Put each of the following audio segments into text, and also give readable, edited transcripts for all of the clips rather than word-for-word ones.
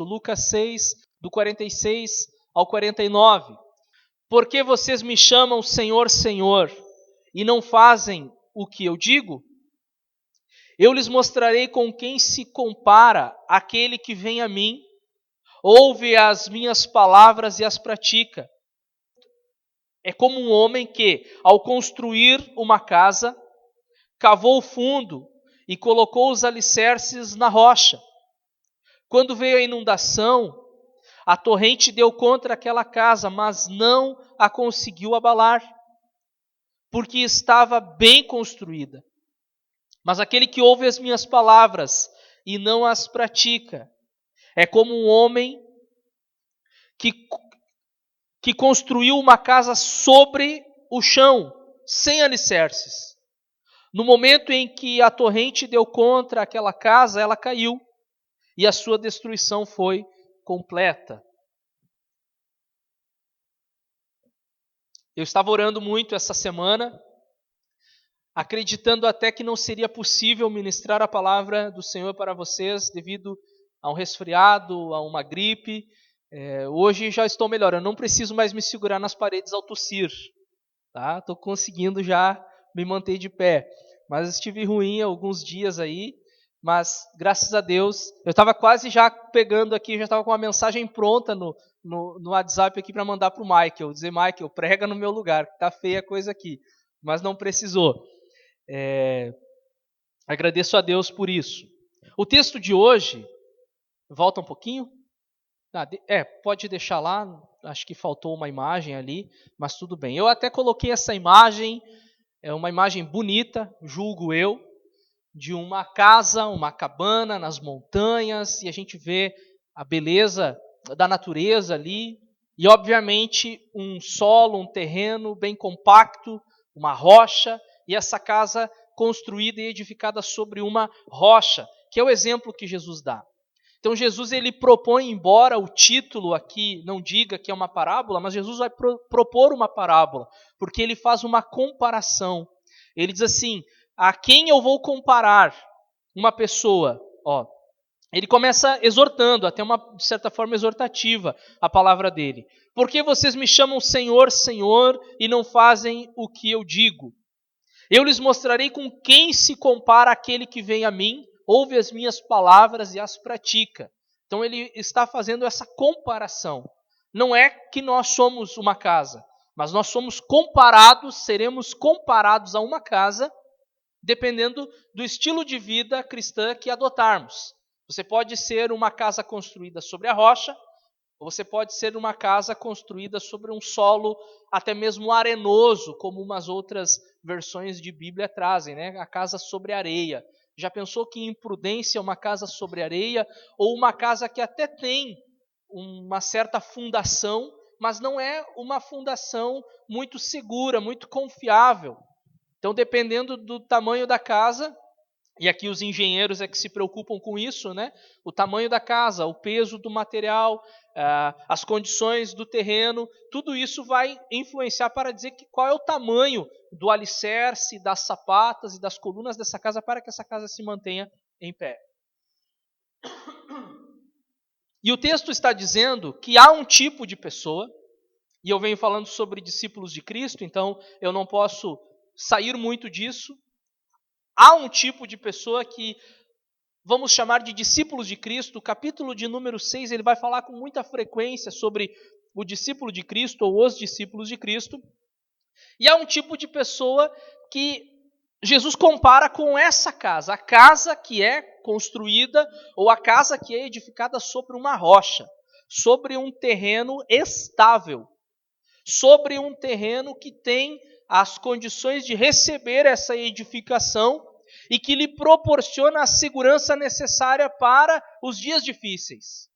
Lucas 6, do 46 ao 49. Por que vocês me chamam Senhor, Senhor, e não fazem o que eu digo? Eu lhes mostrarei com quem se compara aquele que vem a mim, ouve as minhas palavras e as pratica. É como um homem que, ao construir uma casa, cavou fundo e colocou os alicerces na rocha. Quando veio a inundação, a torrente deu contra aquela casa, mas não a conseguiu abalar, porque estava bem construída. Mas aquele que ouve as minhas palavras e não as pratica, é como um homem que construiu uma casa sobre o chão, sem alicerces. No momento em que a torrente deu contra aquela casa, ela caiu e a sua destruição foi completa. Eu estava orando muito essa semana, acreditando até que não seria possível ministrar a palavra do Senhor para vocês devido a um resfriado, a uma gripe. Hoje já estou melhor, eu não preciso mais me segurar nas paredes ao tossir. Tá? Estou conseguindo já me manter de pé. Mas estive ruim alguns dias aí, mas graças a Deus, eu estava quase já pegando aqui, já estava com uma mensagem pronta no WhatsApp aqui para mandar para o Michael, dizer, Michael, prega no meu lugar, que está feia a coisa aqui, mas não precisou. Agradeço a Deus por isso. O texto de hoje, volta um pouquinho? Pode deixar lá, acho que faltou uma imagem ali, mas tudo bem. Eu até coloquei essa imagem, é uma imagem bonita, julgo eu, de uma casa, uma cabana nas montanhas, e a gente vê a beleza da natureza ali, e obviamente um solo, um terreno bem compacto, uma rocha, e essa casa construída e edificada sobre uma rocha, que é o exemplo que Jesus dá. Então Jesus ele propõe, embora o título aqui não diga que é uma parábola, mas Jesus vai propor uma parábola, porque ele faz uma comparação. Ele diz assim, a quem eu vou comparar uma pessoa? Ele começa exortando, até uma de certa forma exortativa, a palavra dele. Por que vocês me chamam Senhor, Senhor, e não fazem o que eu digo? Eu lhes mostrarei com quem se compara aquele que vem a mim, ouve as minhas palavras e as pratica. Então ele está fazendo essa comparação. Não é que nós somos uma casa, mas nós somos comparados, seremos comparados a uma casa, dependendo do estilo de vida cristã que adotarmos. Você pode ser uma casa construída sobre a rocha, ou você pode ser uma casa construída sobre um solo até mesmo arenoso, como umas outras versões de Bíblia trazem, né? A casa sobre areia. Já pensou que imprudência é uma casa sobre areia, ou uma casa que até tem uma certa fundação, mas não é uma fundação muito segura, muito confiável. Então, dependendo do tamanho da casa, e aqui os engenheiros é que se preocupam com isso, né? O tamanho da casa, o peso do material, as condições do terreno, tudo isso vai influenciar para dizer qual é o tamanho do alicerce, das sapatas e das colunas dessa casa para que essa casa se mantenha em pé. E o texto está dizendo que há um tipo de pessoa, e eu venho falando sobre discípulos de Cristo, então eu não posso sair muito disso. Há um tipo de pessoa que vamos chamar de discípulos de Cristo. O capítulo de número 6, ele vai falar com muita frequência sobre o discípulo de Cristo ou os discípulos de Cristo. E há um tipo de pessoa que Jesus compara com essa casa, a casa que é construída ou a casa que é edificada sobre uma rocha, sobre um terreno estável, sobre um terreno que tem as condições de receber essa edificação e que lhe proporciona a segurança necessária para os dias difíceis.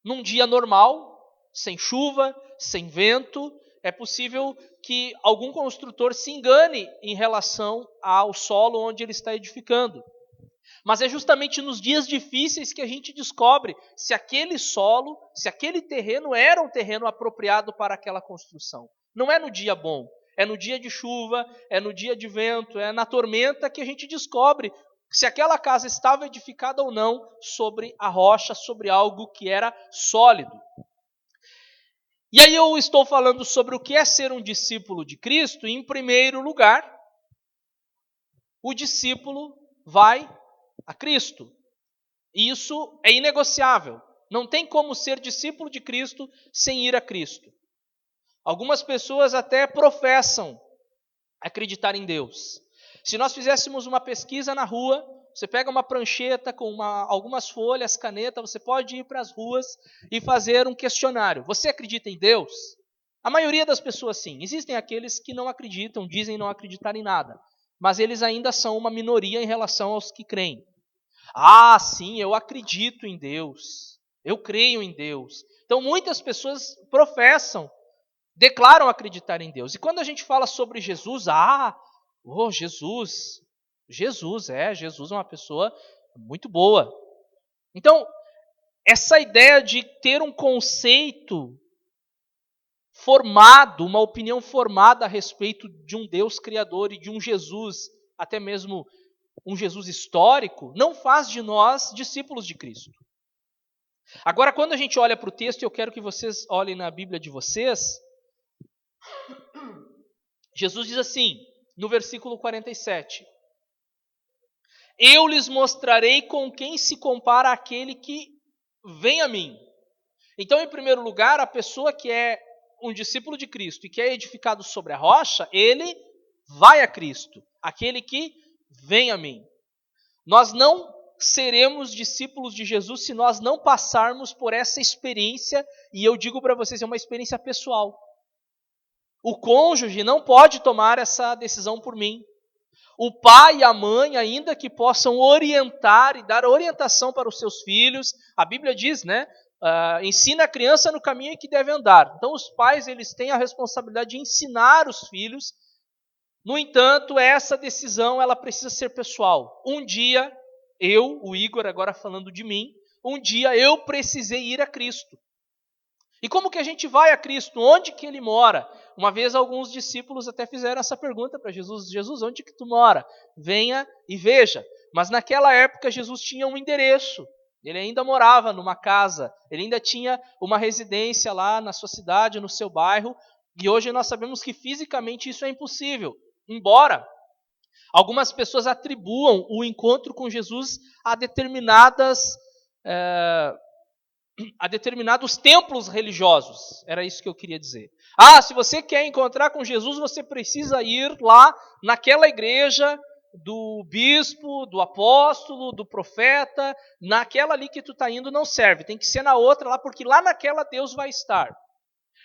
Num dia normal, sem chuva, sem vento, é possível que algum construtor se engane em relação ao solo onde ele está edificando. Mas é justamente nos dias difíceis que a gente descobre se aquele solo, se aquele terreno era um terreno apropriado para aquela construção. Não é no dia bom, é no dia de chuva, é no dia de vento, é na tormenta que a gente descobre se aquela casa estava edificada ou não sobre a rocha, sobre algo que era sólido. E aí eu estou falando sobre o que é ser um discípulo de Cristo, e em primeiro lugar, o discípulo vai a Cristo. E isso é inegociável. Não tem como ser discípulo de Cristo sem ir a Cristo. Algumas pessoas até professam acreditar em Deus. Se nós fizéssemos uma pesquisa na rua, você pega uma prancheta com algumas folhas, caneta, você pode ir para as ruas e fazer um questionário. Você acredita em Deus? A maioria das pessoas sim. Existem aqueles que não acreditam, dizem não acreditar em nada. Mas eles ainda são uma minoria em relação aos que creem. Ah, sim, eu acredito em Deus. Eu creio em Deus. Então muitas pessoas professam, declaram acreditar em Deus. E quando a gente fala sobre Jesus, Jesus é uma pessoa muito boa. Então, essa ideia de ter um conceito formado, uma opinião formada a respeito de um Deus criador e de um Jesus, até mesmo um Jesus histórico, não faz de nós discípulos de Cristo. Agora, quando a gente olha para o texto, eu quero que vocês olhem na Bíblia de vocês, Jesus diz assim, no versículo 47, eu lhes mostrarei com quem se compara aquele que vem a mim. Então, em primeiro lugar, a pessoa que é um discípulo de Cristo e que é edificado sobre a rocha, ele vai a Cristo, aquele que vem a mim. Nós não seremos discípulos de Jesus se nós não passarmos por essa experiência, e eu digo para vocês, é uma experiência pessoal. O cônjuge não pode tomar essa decisão por mim. O pai e a mãe, ainda que possam orientar e dar orientação para os seus filhos, a Bíblia diz, né? Ensina a criança no caminho em que deve andar. Então os pais, eles têm a responsabilidade de ensinar os filhos. No entanto, essa decisão, ela precisa ser pessoal. Um dia, eu, o Igor, agora falando de mim, um dia eu precisei ir a Cristo. E como que a gente vai a Cristo? Onde que ele mora? Uma vez alguns discípulos até fizeram essa pergunta para Jesus. Jesus, onde que tu mora? Venha e veja. Mas naquela época Jesus tinha um endereço. Ele ainda morava numa casa. Ele ainda tinha uma residência lá na sua cidade, no seu bairro. E hoje nós sabemos que fisicamente isso é impossível. Embora algumas pessoas atribuam o encontro com Jesus a determinados templos religiosos. Era isso que eu queria dizer. Se você quer encontrar com Jesus, você precisa ir lá naquela igreja do bispo, do apóstolo, do profeta. Naquela ali que tu está indo não serve. Tem que ser na outra lá, porque lá naquela Deus vai estar.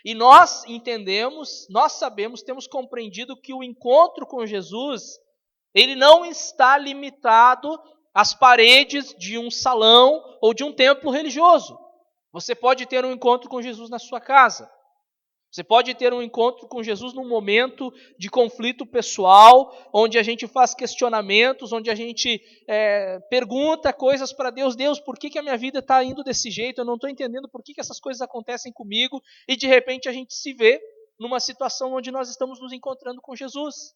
E nós entendemos, nós sabemos, temos compreendido que o encontro com Jesus, ele não está limitado às paredes de um salão ou de um templo religioso. Você pode ter um encontro com Jesus na sua casa. Você pode ter um encontro com Jesus num momento de conflito pessoal, onde a gente faz questionamentos, onde a gente pergunta coisas para Deus. Deus, por que a minha vida está indo desse jeito? Eu não estou entendendo por que essas coisas acontecem comigo. E de repente a gente se vê numa situação onde nós estamos nos encontrando com Jesus.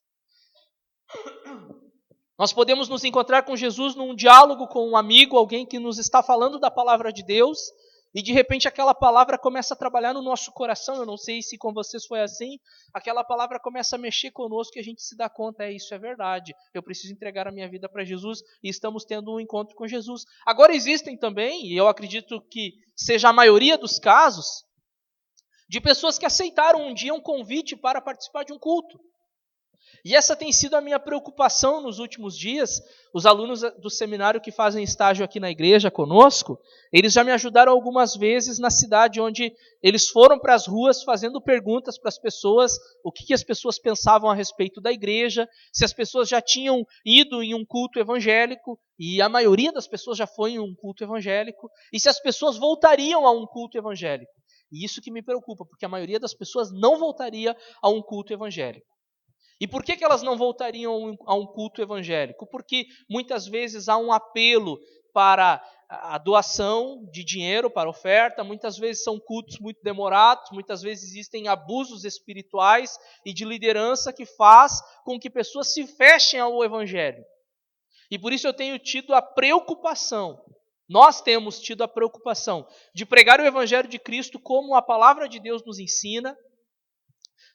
Nós podemos nos encontrar com Jesus num diálogo com um amigo, alguém que nos está falando da palavra de Deus, e de repente aquela palavra começa a trabalhar no nosso coração. Eu não sei se com vocês foi assim. Aquela palavra começa a mexer conosco e a gente se dá conta, isso é verdade. Eu preciso entregar a minha vida para Jesus e estamos tendo um encontro com Jesus. Agora existem também, e eu acredito que seja a maioria dos casos, de pessoas que aceitaram um dia um convite para participar de um culto. E essa tem sido a minha preocupação nos últimos dias. Os alunos do seminário que fazem estágio aqui na igreja conosco, eles já me ajudaram algumas vezes na cidade, onde eles foram para as ruas fazendo perguntas para as pessoas, o que as pessoas pensavam a respeito da igreja, se as pessoas já tinham ido em um culto evangélico, e a maioria das pessoas já foi em um culto evangélico, e se as pessoas voltariam a um culto evangélico. E isso que me preocupa, porque a maioria das pessoas não voltaria a um culto evangélico. E por que elas não voltariam a um culto evangélico? Porque muitas vezes há um apelo para a doação de dinheiro, para oferta, muitas vezes são cultos muito demorados, muitas vezes existem abusos espirituais e de liderança que faz com que pessoas se fechem ao evangelho. E por isso eu tenho tido a preocupação, nós temos tido a preocupação de pregar o Evangelho de Cristo como a palavra de Deus nos ensina.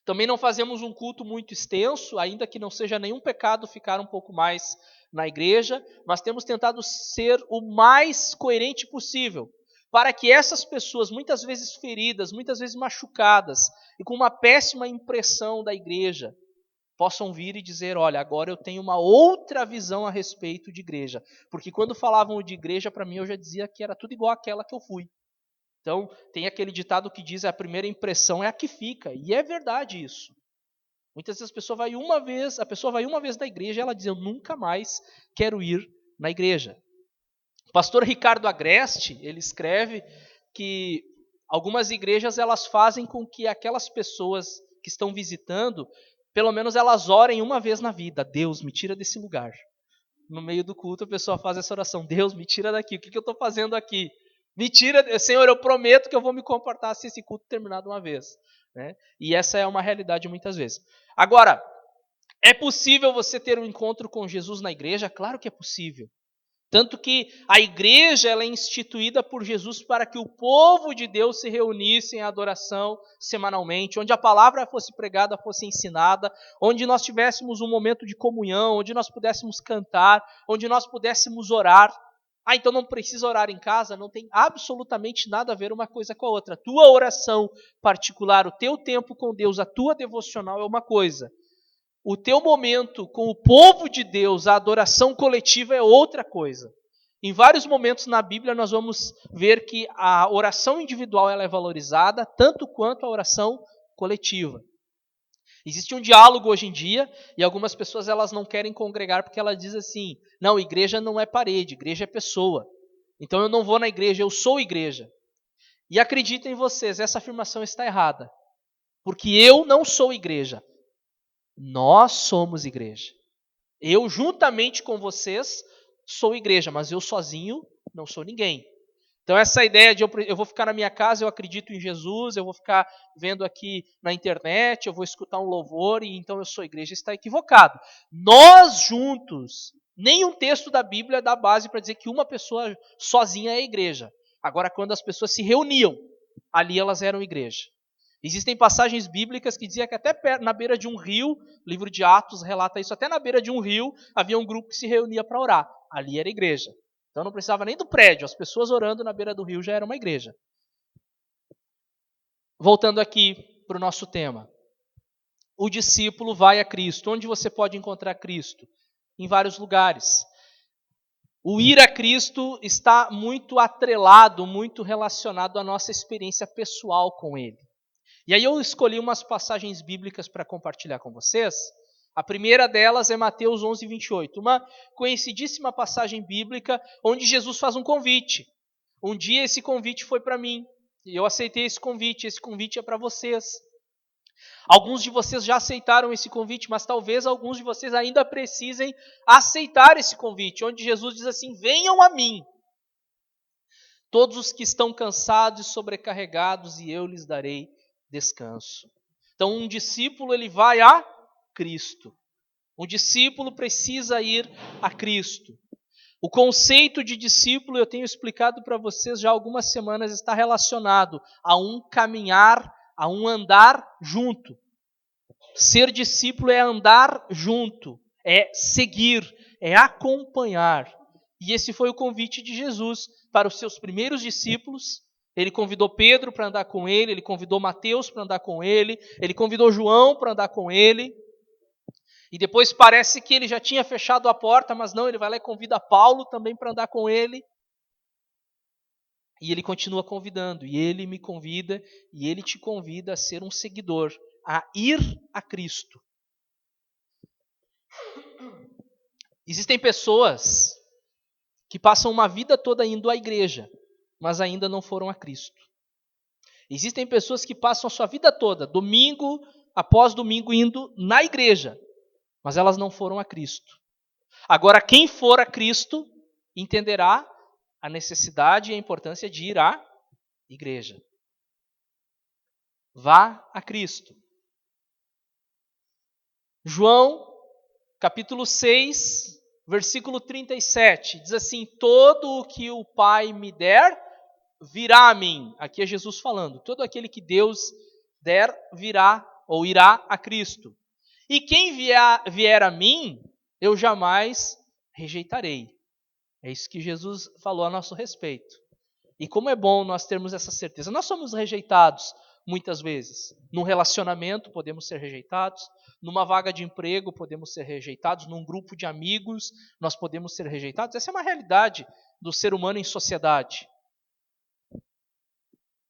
Também não fazemos um culto muito extenso, ainda que não seja nenhum pecado ficar um pouco mais na igreja, mas temos tentado ser o mais coerente possível, para que essas pessoas, muitas vezes feridas, muitas vezes machucadas, e com uma péssima impressão da igreja, possam vir e dizer, olha, agora eu tenho uma outra visão a respeito de igreja. Porque quando falavam de igreja, para mim, eu já dizia que era tudo igual àquela que eu fui. Então, tem aquele ditado que diz, a primeira impressão é a que fica. E é verdade isso. Muitas vezes a pessoa vai uma vez na igreja e ela diz, eu nunca mais quero ir na igreja. O pastor Ricardo Agreste, ele escreve que algumas igrejas elas fazem com que aquelas pessoas que estão visitando, pelo menos elas orem uma vez na vida. Deus, me tira desse lugar. No meio do culto a pessoa faz essa oração. Deus, me tira daqui. O que eu estou fazendo aqui? Me tira, Senhor, eu prometo que eu vou me comportar se esse culto terminar de uma vez. Né? E essa é uma realidade muitas vezes. Agora, é possível você ter um encontro com Jesus na igreja? Claro que é possível. Tanto que a igreja ela é instituída por Jesus para que o povo de Deus se reunisse em adoração semanalmente, onde a palavra fosse pregada, fosse ensinada, onde nós tivéssemos um momento de comunhão, onde nós pudéssemos cantar, onde nós pudéssemos orar. Então não precisa orar em casa? Não tem absolutamente nada a ver uma coisa com a outra. A tua oração particular, o teu tempo com Deus, a tua devocional é uma coisa. O teu momento com o povo de Deus, a adoração coletiva é outra coisa. Em vários momentos na Bíblia nós vamos ver que a oração individual ela é valorizada tanto quanto a oração coletiva. Existe um diálogo hoje em dia e algumas pessoas elas não querem congregar porque elas dizem assim, não, igreja não é parede, igreja é pessoa. Então eu não vou na igreja, eu sou igreja. E acreditem vocês, essa afirmação está errada. Porque eu não sou igreja. Nós somos igreja. Eu, juntamente com vocês, sou igreja, mas eu sozinho não sou ninguém. Então essa ideia de eu vou ficar na minha casa, eu acredito em Jesus, eu vou ficar vendo aqui na internet, eu vou escutar um louvor e então eu sou igreja, está equivocado. Nós juntos, nenhum texto da Bíblia dá base para dizer que uma pessoa sozinha é igreja. Agora, quando as pessoas se reuniam, ali elas eram igreja. Existem passagens bíblicas que diziam que até na beira de um rio, o livro de Atos relata isso, até na beira de um rio havia um grupo que se reunia para orar. Ali era igreja. Então não precisava nem do prédio, as pessoas orando na beira do rio já era uma igreja. Voltando aqui para o nosso tema. O discípulo vai a Cristo. Onde você pode encontrar Cristo? Em vários lugares. O ir a Cristo está muito atrelado, muito relacionado à nossa experiência pessoal com Ele. E aí eu escolhi umas passagens bíblicas para compartilhar com vocês. A primeira delas é Mateus 11, 28. Uma conhecidíssima passagem bíblica onde Jesus faz um convite. Um dia esse convite foi para mim. E eu aceitei esse convite é para vocês. Alguns de vocês já aceitaram esse convite, mas talvez alguns de vocês ainda precisem aceitar esse convite. Onde Jesus diz assim, venham a mim. Todos os que estão cansados e sobrecarregados e eu lhes darei descanso. Então um discípulo ele vai a Cristo. Um discípulo precisa ir a Cristo. O conceito de discípulo, eu tenho explicado para vocês já há algumas semanas, está relacionado a um caminhar, a um andar junto. Ser discípulo é andar junto, é seguir, é acompanhar. E esse foi o convite de Jesus para os seus primeiros discípulos. Ele convidou Pedro para andar com ele, ele convidou Mateus para andar com ele convidou João para andar com ele. E depois parece que ele já tinha fechado a porta, mas não, ele vai lá e convida Paulo também para andar com ele. E ele continua convidando, e ele me convida, e ele te convida a ser um seguidor, a ir a Cristo. Existem pessoas que passam uma vida toda indo à igreja, mas ainda não foram a Cristo. Existem pessoas que passam a sua vida toda, domingo após domingo, indo na igreja, mas elas não foram a Cristo. Agora, quem for a Cristo entenderá a necessidade e a importância de ir à igreja. Vá a Cristo. João, capítulo 6, Versículo 37, diz assim: todo o que o Pai me der, virá a mim. Aqui é Jesus falando. Todo aquele que Deus der, virá ou irá a Cristo. E quem vier a mim, eu jamais rejeitarei. É isso que Jesus falou a nosso respeito. E como é bom nós termos essa certeza. Nós somos rejeitados muitas vezes. Num relacionamento podemos ser rejeitados, numa vaga de emprego podemos ser rejeitados, num grupo de amigos nós podemos ser rejeitados. Essa é uma realidade do ser humano em sociedade.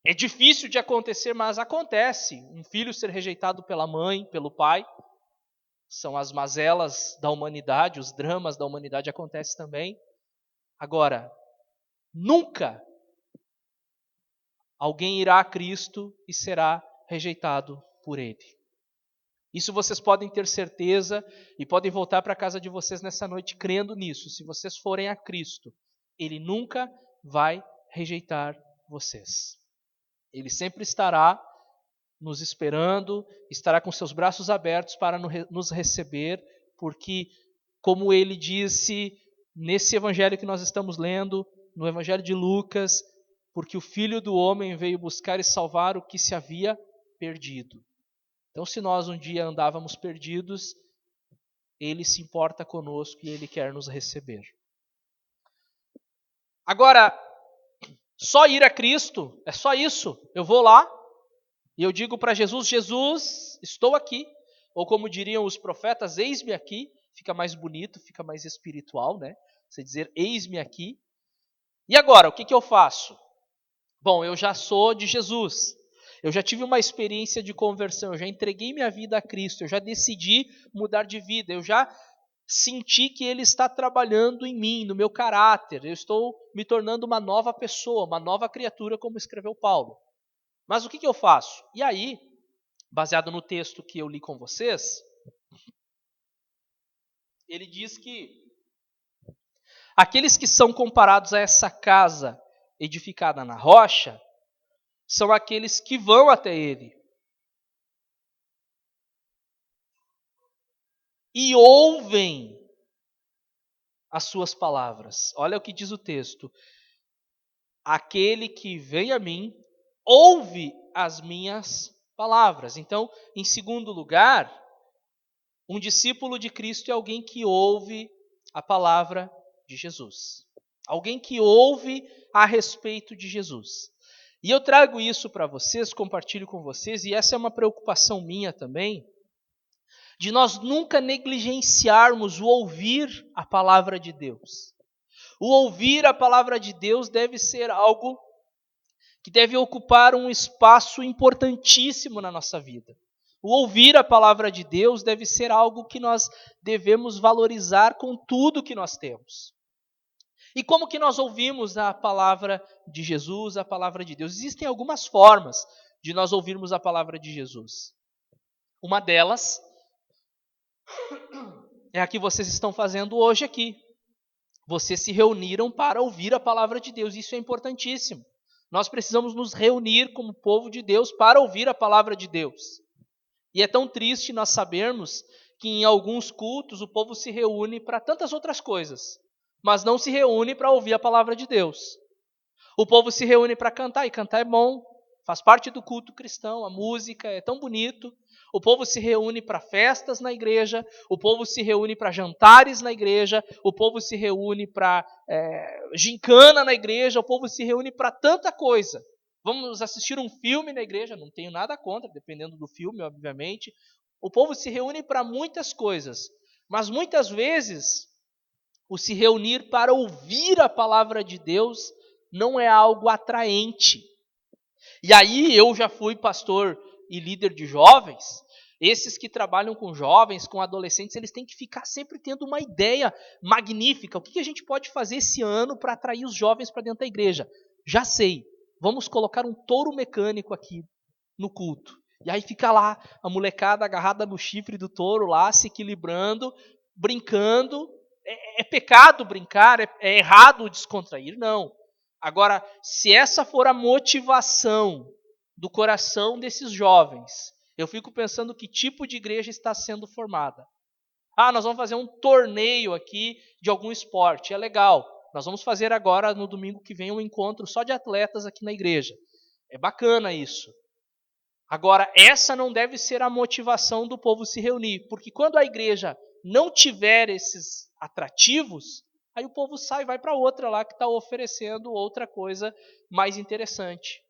É difícil de acontecer, mas acontece. Um filho ser rejeitado pela mãe, pelo pai, são as mazelas da humanidade, os dramas da humanidade acontecem também. Agora, nunca alguém irá a Cristo e será rejeitado por Ele. Isso vocês podem ter certeza e podem voltar para a casa de vocês nessa noite crendo nisso. Se vocês forem a Cristo, Ele nunca vai rejeitar vocês. Ele sempre estará nos esperando, estará com seus braços abertos para nos receber, porque, como Ele disse nesse evangelho que nós estamos lendo, no evangelho de Lucas, porque o Filho do Homem veio buscar e salvar o que se havia perdido. Então, se nós um dia andávamos perdidos, Ele se importa conosco e Ele quer nos receber. Agora, só ir a Cristo, é só isso. Eu vou lá e eu digo para Jesus: Jesus, estou aqui. Ou como diriam os profetas, eis-me aqui. Fica mais bonito, fica mais espiritual, né? Você dizer, eis-me aqui. E agora, o que eu faço? Bom, eu já sou de Jesus. Eu já tive uma experiência de conversão. Eu já entreguei minha vida a Cristo. Eu já decidi mudar de vida. Eu já senti que Ele está trabalhando em mim, no meu caráter. Eu estou me tornando uma nova pessoa, uma nova criatura, como escreveu Paulo. Mas o que eu faço? E aí, baseado no texto que eu li com vocês, ele diz que aqueles que são comparados a essa casa edificada na rocha são aqueles que vão até Ele e ouvem as suas palavras. Olha o que diz o texto: aquele que vem a mim ouve as minhas palavras. Então, em segundo lugar, um discípulo de Cristo é alguém que ouve a palavra de Jesus. Alguém que ouve a respeito de Jesus. E eu trago isso para vocês, compartilho com vocês, e essa é uma preocupação minha também, de nós nunca negligenciarmos o ouvir a palavra de Deus. O ouvir a palavra de Deus deve ser algo que deve ocupar um espaço importantíssimo na nossa vida. O ouvir a palavra de Deus deve ser algo que nós devemos valorizar com tudo que nós temos. E como que nós ouvimos a palavra de Jesus, a palavra de Deus? Existem algumas formas de nós ouvirmos a palavra de Jesus. Uma delas é a que vocês estão fazendo hoje aqui. Vocês se reuniram para ouvir a palavra de Deus. Isso é importantíssimo. Nós precisamos nos reunir como povo de Deus para ouvir a palavra de Deus. E é tão triste nós sabermos que em alguns cultos o povo se reúne para tantas outras coisas, mas não se reúne para ouvir a palavra de Deus. O povo se reúne para cantar, e cantar é bom, faz parte do culto cristão, a música é tão bonito. O povo se reúne para festas na igreja, o povo se reúne para jantares na igreja, o povo se reúne para gincana na igreja, o povo se reúne para tanta coisa. Vamos assistir um filme na igreja, não tenho nada contra, dependendo do filme, obviamente. O povo se reúne para muitas coisas, mas muitas vezes o se reunir para ouvir a palavra de Deus não é algo atraente. E aí eu já fui pastor e líder de jovens. Esses que trabalham com jovens, com adolescentes, eles têm que ficar sempre tendo uma ideia magnífica. O que a gente pode fazer esse ano para atrair os jovens para dentro da igreja? Já sei. Vamos colocar um touro mecânico aqui no culto. E aí fica lá a molecada agarrada no chifre do touro lá, se equilibrando, brincando. É pecado brincar, é errado descontrair? Não. Agora, se essa for a motivação do coração desses jovens, eu fico pensando que tipo de igreja está sendo formada. Nós vamos fazer um torneio aqui de algum esporte. É legal. Nós vamos fazer agora, no domingo que vem, um encontro só de atletas aqui na igreja. É bacana isso. Agora, essa não deve ser a motivação do povo se reunir, porque quando a igreja não tiver esses atrativos, aí o povo sai e vai para outra lá que está oferecendo outra coisa mais interessante.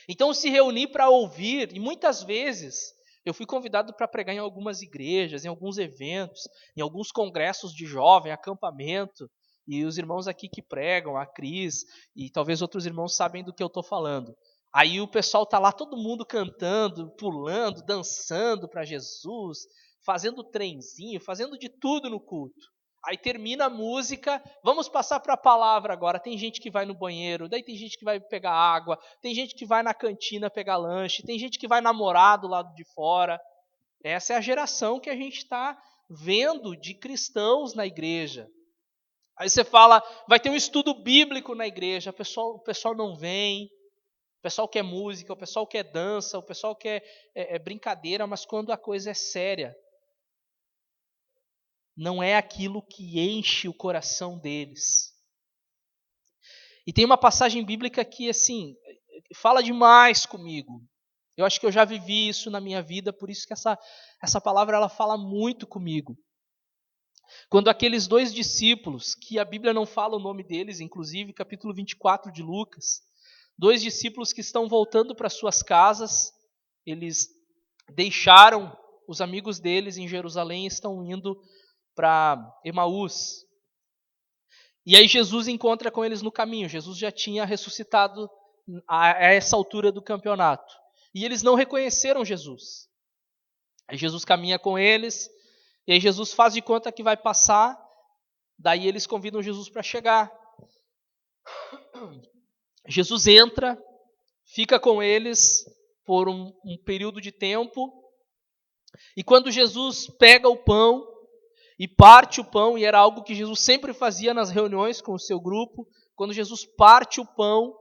Então, se reunir para ouvir, e muitas vezes eu fui convidado para pregar em algumas igrejas, em alguns eventos, em alguns congressos de jovem, acampamento, e os irmãos aqui que pregam, a Cris, e talvez outros irmãos sabem do que eu estou falando. Aí o pessoal está lá, todo mundo cantando, pulando, dançando para Jesus, fazendo trenzinho, fazendo de tudo no culto. Aí termina a música, vamos passar para a palavra agora. Tem gente que vai no banheiro, daí tem gente que vai pegar água, tem gente que vai na cantina pegar lanche, tem gente que vai namorar do lado de fora. Essa é a geração que a gente está vendo de cristãos na igreja. Aí você fala, vai ter um estudo bíblico na igreja, o pessoal não vem, o pessoal quer música, o pessoal quer dança, o pessoal quer brincadeira, mas quando a coisa é séria, não é aquilo que enche o coração deles. E tem uma passagem bíblica que, assim, fala demais comigo. Eu acho que eu já vivi isso na minha vida, por isso que essa palavra ela fala muito comigo. Quando aqueles 2 discípulos, que a Bíblia não fala o nome deles, inclusive capítulo 24 de Lucas, 2 discípulos que estão voltando para suas casas, eles deixaram os amigos deles em Jerusalém e estão indo para Emaús. E aí Jesus encontra com eles no caminho. Jesus já tinha ressuscitado a essa altura do campeonato. E eles não reconheceram Jesus. Aí Jesus caminha com eles, e aí Jesus faz de conta que vai passar, daí eles convidam Jesus para chegar. Jesus entra, fica com eles por um período de tempo, e quando Jesus pega o pão e parte o pão, e era algo que Jesus sempre fazia nas reuniões com o seu grupo, quando Jesus parte o pão,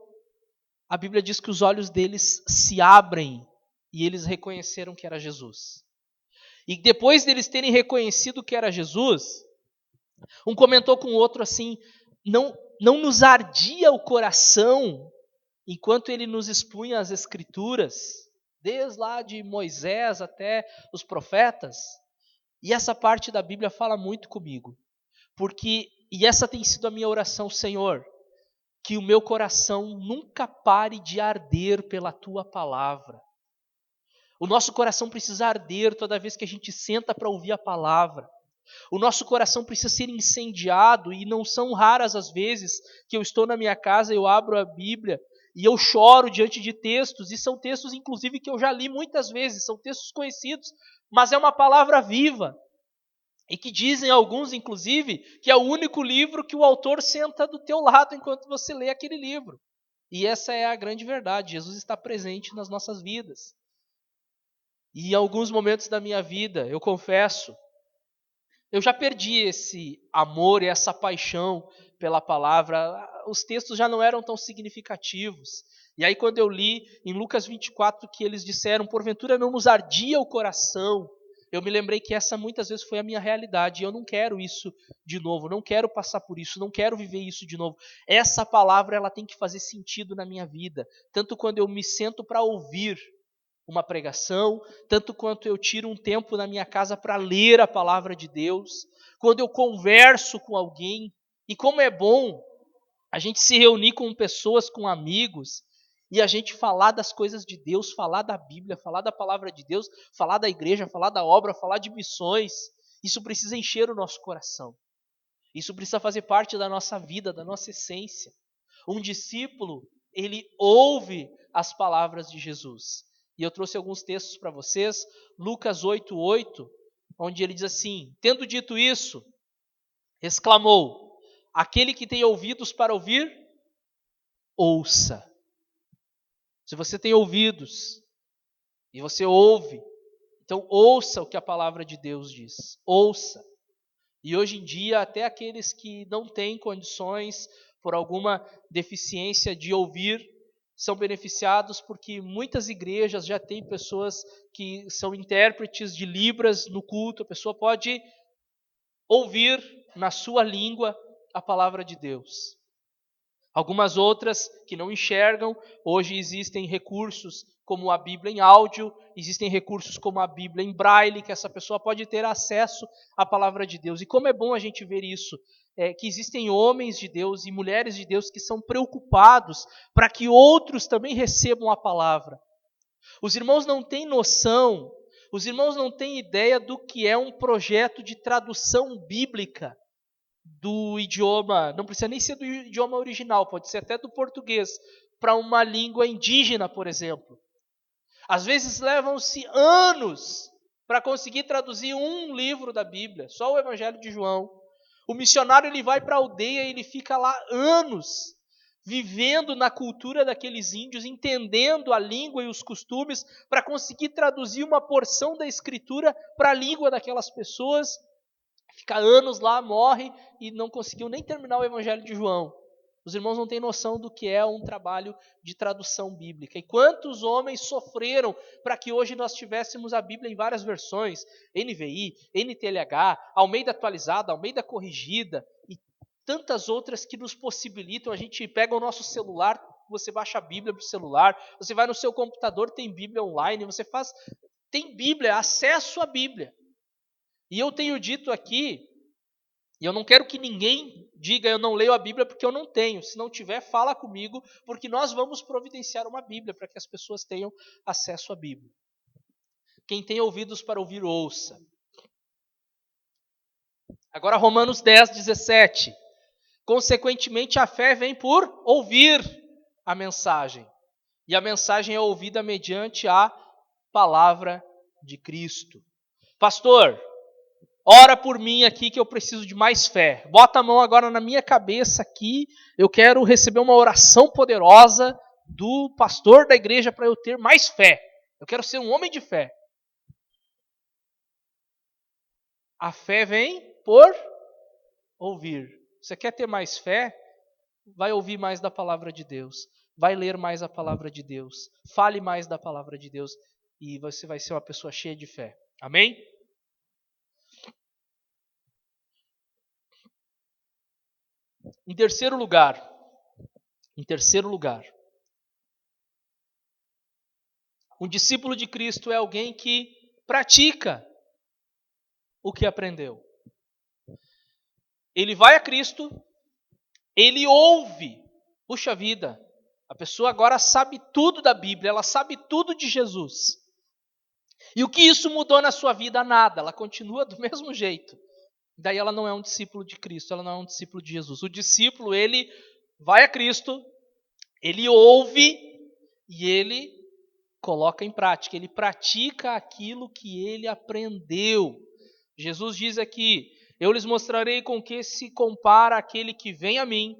a Bíblia diz que os olhos deles se abrem e eles reconheceram que era Jesus. E depois deles terem reconhecido que era Jesus, um comentou com o outro assim, não nos ardia o coração enquanto ele nos expunha as Escrituras, desde lá de Moisés até os profetas. E essa parte da Bíblia fala muito comigo, e essa tem sido a minha oração, Senhor, que o meu coração nunca pare de arder pela Tua palavra. O nosso coração precisa arder toda vez que a gente senta para ouvir a palavra. O nosso coração precisa ser incendiado, e não são raras as vezes que eu estou na minha casa, eu abro a Bíblia e eu choro diante de textos, e são textos inclusive que eu já li muitas vezes, são textos conhecidos, mas é uma palavra viva. E que dizem alguns, inclusive, que é o único livro que o autor senta do teu lado enquanto você lê aquele livro. E essa é a grande verdade, Jesus está presente nas nossas vidas. E em alguns momentos da minha vida, eu confesso, eu já perdi esse amor e essa paixão pela palavra. Os textos já não eram tão significativos. E aí quando eu li em Lucas 24 que eles disseram, porventura não nos ardia o coração, eu me lembrei que essa muitas vezes foi a minha realidade. E eu não quero isso de novo, não quero passar por isso, não quero viver isso de novo. Essa palavra ela tem que fazer sentido na minha vida. Tanto quando eu me sento para ouvir uma pregação, tanto quanto eu tiro um tempo na minha casa para ler a palavra de Deus, quando eu converso com alguém, e como é bom a gente se reunir com pessoas, com amigos, e a gente falar das coisas de Deus, falar da Bíblia, falar da palavra de Deus, falar da igreja, falar da obra, falar de missões. Isso precisa encher o nosso coração. Isso precisa fazer parte da nossa vida, da nossa essência. Um discípulo, ele ouve as palavras de Jesus. E eu trouxe alguns textos para vocês, Lucas 8:8, onde ele diz assim, tendo dito isso, exclamou, aquele que tem ouvidos para ouvir, ouça. Se você tem ouvidos e você ouve, então ouça o que a palavra de Deus diz, ouça. E hoje em dia, até aqueles que não têm condições, por alguma deficiência de ouvir, são beneficiados porque muitas igrejas já têm pessoas que são intérpretes de Libras no culto. A pessoa pode ouvir na sua língua a palavra de Deus. Algumas outras que não enxergam, hoje existem recursos como a Bíblia em áudio, existem recursos como a Bíblia em braille, que essa pessoa pode ter acesso à palavra de Deus. E como é bom a gente ver isso, que existem homens de Deus e mulheres de Deus que são preocupados para que outros também recebam a palavra. Os irmãos não têm noção, os irmãos não têm ideia do que é um projeto de tradução bíblica do idioma, não precisa nem ser do idioma original, pode ser até do português, para uma língua indígena, por exemplo. Às vezes levam-se anos para conseguir traduzir um livro da Bíblia, só o Evangelho de João. O missionário ele vai para a aldeia e ele fica lá anos, vivendo na cultura daqueles índios, entendendo a língua e os costumes, para conseguir traduzir uma porção da Escritura para a língua daquelas pessoas. Fica anos lá, morre e não conseguiu nem terminar o Evangelho de João. Os irmãos não têm noção do que é um trabalho de tradução bíblica. E quantos homens sofreram para que hoje nós tivéssemos a Bíblia em várias versões, NVI, NTLH, Almeida atualizada, Almeida corrigida e tantas outras que nos possibilitam. A gente pega o nosso celular, você baixa a Bíblia para o celular, você vai no seu computador, tem Bíblia online, tem Bíblia, acesso à Bíblia. E eu tenho dito aqui, e eu não quero que ninguém diga eu não leio a Bíblia porque eu não tenho. Se não tiver, fala comigo, porque nós vamos providenciar uma Bíblia para que as pessoas tenham acesso à Bíblia. Quem tem ouvidos para ouvir, ouça. Agora Romanos 10, 17. Consequentemente, a fé vem por ouvir a mensagem. E a mensagem é ouvida mediante a palavra de Cristo. Pastor, ora por mim aqui que eu preciso de mais fé. Bota a mão agora na minha cabeça aqui. Eu quero receber uma oração poderosa do pastor da igreja para eu ter mais fé. Eu quero ser um homem de fé. A fé vem por ouvir. Você quer ter mais fé? Vai ouvir mais da palavra de Deus. Vai ler mais a palavra de Deus. Fale mais da palavra de Deus. E você vai ser uma pessoa cheia de fé. Amém? Em terceiro lugar, um discípulo de Cristo é alguém que pratica o que aprendeu. Ele vai a Cristo, ele ouve. Puxa vida, a pessoa agora sabe tudo da Bíblia, ela sabe tudo de Jesus. E o que isso mudou na sua vida? Nada, ela continua do mesmo jeito. Daí ela não é um discípulo de Cristo, ela não é um discípulo de Jesus. O discípulo, ele vai a Cristo, ele ouve e ele coloca em prática, ele pratica aquilo que ele aprendeu. Jesus diz aqui, eu lhes mostrarei com que se compara aquele que vem a mim,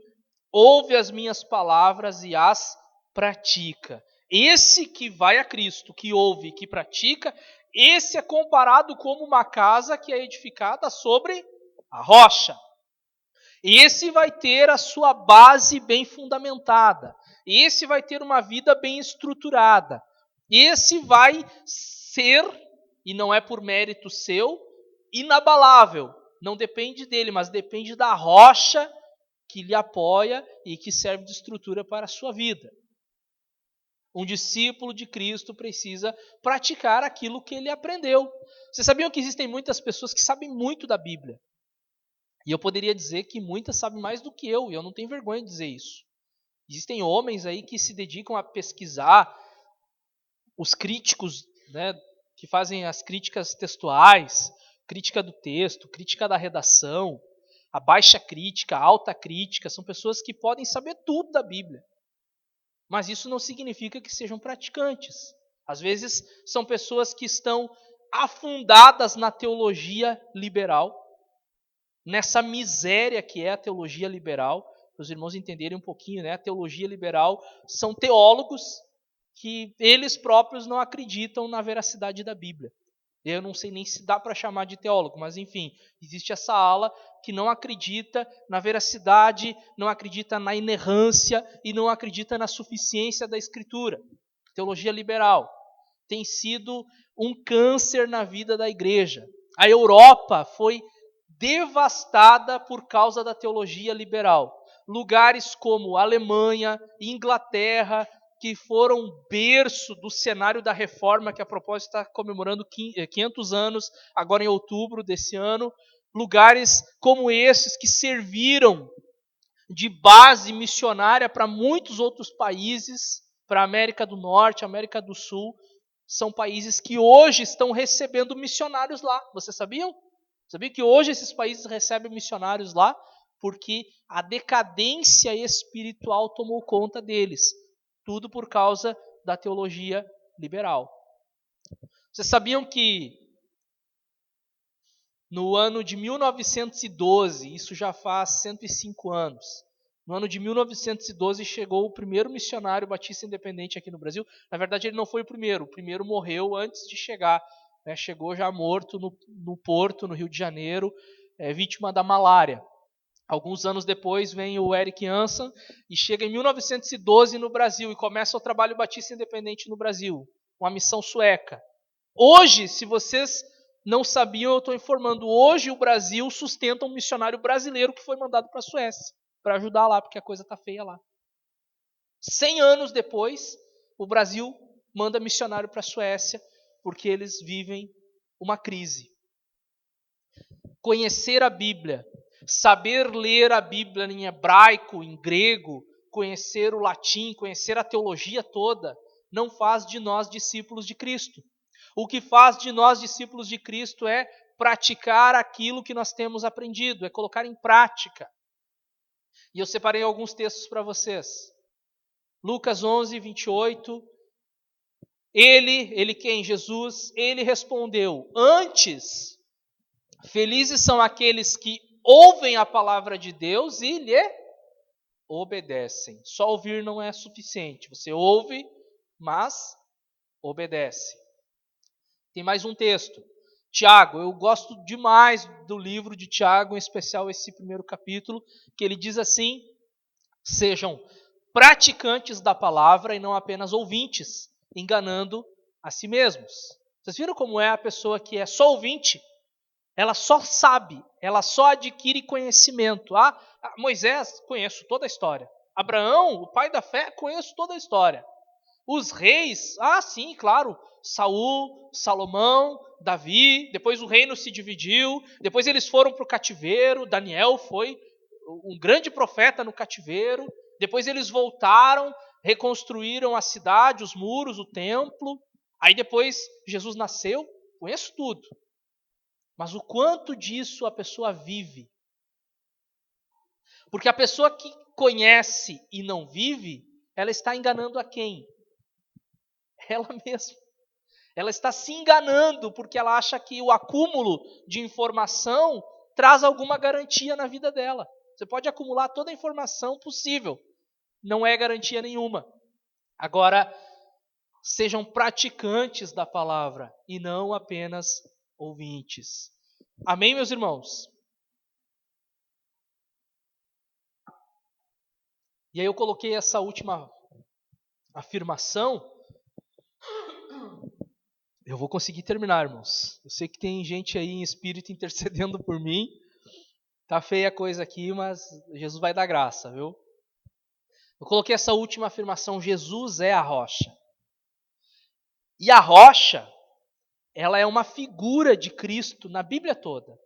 ouve as minhas palavras e as pratica. Esse que vai a Cristo, que ouve e que pratica, esse é comparado como uma casa que é edificada sobre a rocha. Esse vai ter a sua base bem fundamentada. Esse vai ter uma vida bem estruturada. Esse vai ser, e não é por mérito seu, inabalável. Não depende dele, mas depende da rocha que lhe apoia e que serve de estrutura para a sua vida. Um discípulo de Cristo precisa praticar aquilo que ele aprendeu. Vocês sabiam que existem muitas pessoas que sabem muito da Bíblia? E eu poderia dizer que muitas sabem mais do que eu, e eu não tenho vergonha de dizer isso. Existem homens aí que se dedicam a pesquisar, os críticos, né, que fazem as críticas textuais, crítica do texto, crítica da redação, a baixa crítica, a alta crítica, são pessoas que podem saber tudo da Bíblia. Mas isso não significa que sejam praticantes. Às vezes são pessoas que estão afundadas na teologia liberal, nessa miséria que é a teologia liberal. Para os irmãos entenderem um pouquinho, né? A teologia liberal são teólogos que eles próprios não acreditam na veracidade da Bíblia. Eu não sei nem se dá para chamar de teólogo, mas enfim, existe essa ala que não acredita na veracidade, não acredita na inerrância e não acredita na suficiência da Escritura. Teologia liberal tem sido um câncer na vida da igreja. A Europa foi devastada por causa da teologia liberal. Lugares como Alemanha, Inglaterra, que foram berço do cenário da reforma, que a propósito está comemorando 500 anos, agora em outubro desse ano. Lugares como esses que serviram de base missionária para muitos outros países, para a América do Norte, América do Sul, são países que hoje estão recebendo missionários lá. Vocês sabiam? Sabia que hoje esses países recebem missionários lá porque a decadência espiritual tomou conta deles. Tudo por causa da teologia liberal. Vocês sabiam que no ano de 1912, isso já faz 105 anos, no ano de 1912 chegou o primeiro missionário batista independente aqui no Brasil. Na verdade, ele não foi o primeiro morreu antes de chegar. Chegou já morto no Porto, no Rio de Janeiro, vítima da malária. Alguns anos depois vem o Eric Hansen e chega em 1912 no Brasil e começa o trabalho batista independente no Brasil, uma missão sueca. Hoje, se vocês não sabiam, eu estou informando, hoje o Brasil sustenta um missionário brasileiro que foi mandado para a Suécia, para ajudar lá, porque a coisa está feia lá. 100 anos depois, o Brasil manda missionário para a Suécia, porque eles vivem uma crise. Conhecer a Bíblia, saber ler a Bíblia em hebraico, em grego, conhecer o latim, conhecer a teologia toda, não faz de nós discípulos de Cristo. O que faz de nós discípulos de Cristo é praticar aquilo que nós temos aprendido, é colocar em prática. E eu separei alguns textos para vocês. Lucas 11, 28. Ele quem? Jesus, ele respondeu: antes, felizes são aqueles que ouvem a palavra de Deus e lhe obedecem. Só ouvir não é suficiente. Você ouve, mas obedece. Tem mais um texto. Tiago, eu gosto demais do livro de Tiago, em especial esse primeiro capítulo, que ele diz assim: sejam praticantes da palavra e não apenas ouvintes, enganando a si mesmos. Vocês viram como é a pessoa que é só ouvinte? Ela só sabe, ela só adquire conhecimento. Moisés, conheço toda a história. Abraão, o pai da fé, conheço toda a história. Os reis, sim, claro, Saul, Salomão, Davi, depois o reino se dividiu, depois eles foram para o cativeiro, Daniel foi um grande profeta no cativeiro, depois eles voltaram, reconstruíram a cidade, os muros, o templo, aí depois Jesus nasceu, conheço tudo. Mas o quanto disso a pessoa vive? Porque a pessoa que conhece e não vive, ela está enganando a quem? Ela mesma. Ela está se enganando porque ela acha que o acúmulo de informação traz alguma garantia na vida dela. Você pode acumular toda a informação possível, não é garantia nenhuma. Agora, sejam praticantes da palavra e não apenas ouvintes. Amém, meus irmãos? E aí eu coloquei essa última afirmação. Eu vou conseguir terminar, irmãos. Eu sei que tem gente aí em espírito intercedendo por mim. Tá feia a coisa aqui, mas Jesus vai dar graça, viu? Eu coloquei essa última afirmação: Jesus é a rocha. E a rocha, ela é uma figura de Cristo na Bíblia toda.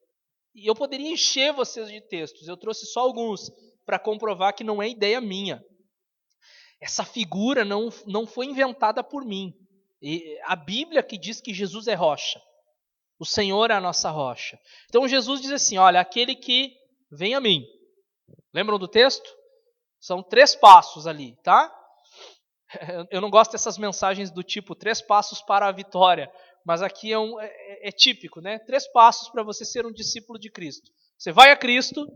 E eu poderia encher vocês de textos, eu trouxe só alguns para comprovar que não é ideia minha. Essa figura não foi inventada por mim. E a Bíblia que diz que Jesus é rocha. O Senhor é a nossa rocha. Então Jesus diz assim, olha, aquele que vem a mim. Lembram do texto? São 3 passos ali, tá? Eu não gosto dessas mensagens do tipo 3 passos para a vitória. Mas aqui é típico, né? 3 passos para você ser um discípulo de Cristo. Você vai a Cristo,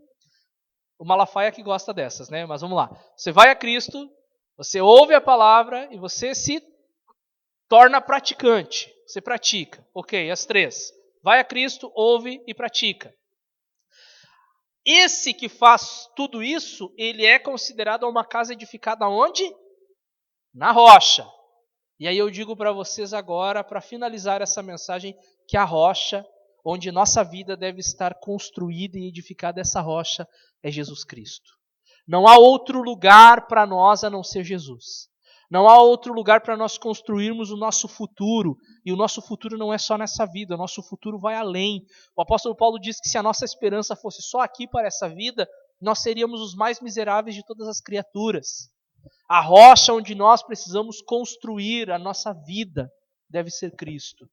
o Malafaia que gosta dessas, né? Mas vamos lá. Você vai a Cristo, você ouve a palavra e você se torna praticante. Você pratica. Ok, as 3. Vai a Cristo, ouve e pratica. Esse que faz tudo isso, ele é considerado uma casa edificada onde? Na rocha. E aí eu digo para vocês agora, para finalizar essa mensagem, que a rocha, onde nossa vida deve estar construída e edificada, essa rocha é Jesus Cristo. Não há outro lugar para nós a não ser Jesus. Não há outro lugar para nós construirmos o nosso futuro. E o nosso futuro não é só nessa vida, o nosso futuro vai além. O apóstolo Paulo diz que se a nossa esperança fosse só aqui para essa vida, nós seríamos os mais miseráveis de todas as criaturas. A rocha onde nós precisamos construir a nossa vida deve ser Cristo.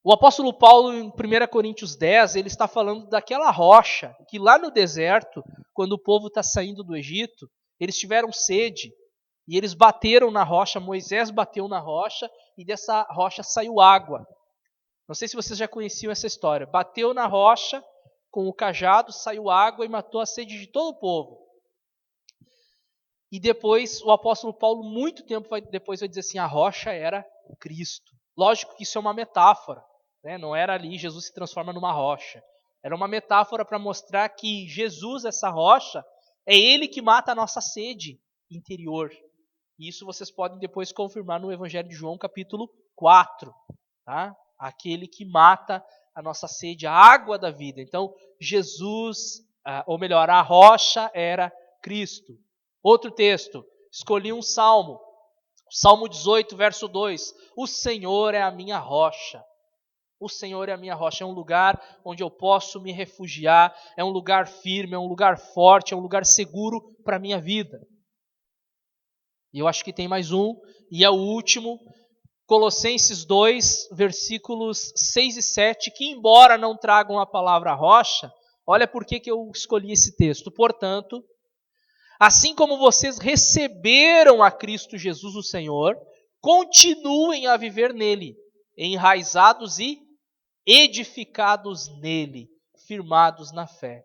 O apóstolo Paulo, em 1 Coríntios 10, ele está falando daquela rocha que lá no deserto, quando o povo está saindo do Egito, eles tiveram sede e eles bateram na rocha, Moisés bateu na rocha e dessa rocha saiu água. Não sei se vocês já conheciam essa história. Bateu na rocha com o cajado, saiu água e matou a sede de todo o povo. E depois o apóstolo Paulo, muito tempo depois, vai dizer assim, a rocha era Cristo. Lógico que isso é uma metáfora. Não era ali Jesus se transforma numa rocha. Era uma metáfora para mostrar que Jesus, essa rocha, é Ele que mata a nossa sede interior. E isso vocês podem depois confirmar no Evangelho de João, capítulo 4. Tá? Aquele que mata a nossa sede, a água da vida. Então, Jesus, ou melhor, a rocha era Cristo. Outro texto, escolhi um salmo. Salmo 18, verso 2. O Senhor é a minha rocha. O Senhor é a minha rocha, é um lugar onde eu posso me refugiar, é um lugar firme, é um lugar forte, é um lugar seguro para a minha vida. E eu acho que tem mais um, e é o último, Colossenses 2, versículos 6 e 7, que embora não tragam a palavra rocha, olha por que eu escolhi esse texto. Portanto, assim como vocês receberam a Cristo Jesus o Senhor, continuem a viver nele, enraizados e edificados nele, firmados na fé,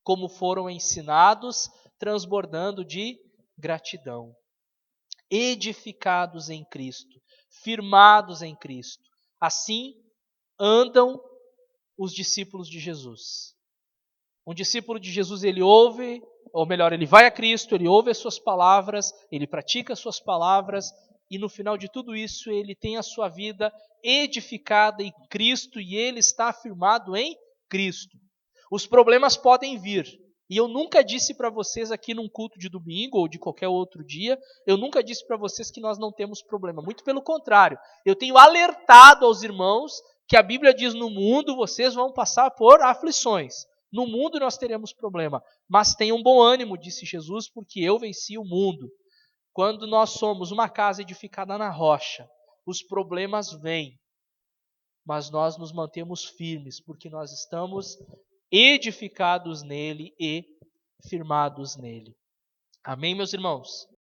como foram ensinados, transbordando de gratidão. Edificados em Cristo, firmados em Cristo. Assim andam os discípulos de Jesus. Um discípulo de Jesus, ele ouve, ou melhor, ele vai a Cristo, ele ouve as suas palavras, ele pratica as suas palavras, e no final de tudo isso, ele tem a sua vida edificada em Cristo e ele está afirmado em Cristo. Os problemas podem vir. E eu nunca disse para vocês aqui num culto de domingo ou de qualquer outro dia, eu nunca disse para vocês que nós não temos problema. Muito pelo contrário, eu tenho alertado aos irmãos que a Bíblia diz no mundo vocês vão passar por aflições. No mundo nós teremos problema, mas tenham bom ânimo, disse Jesus, porque eu venci o mundo. Quando nós somos uma casa edificada na rocha, os problemas vêm, mas nós nos mantemos firmes, porque nós estamos edificados nele e firmados nele. Amém, meus irmãos?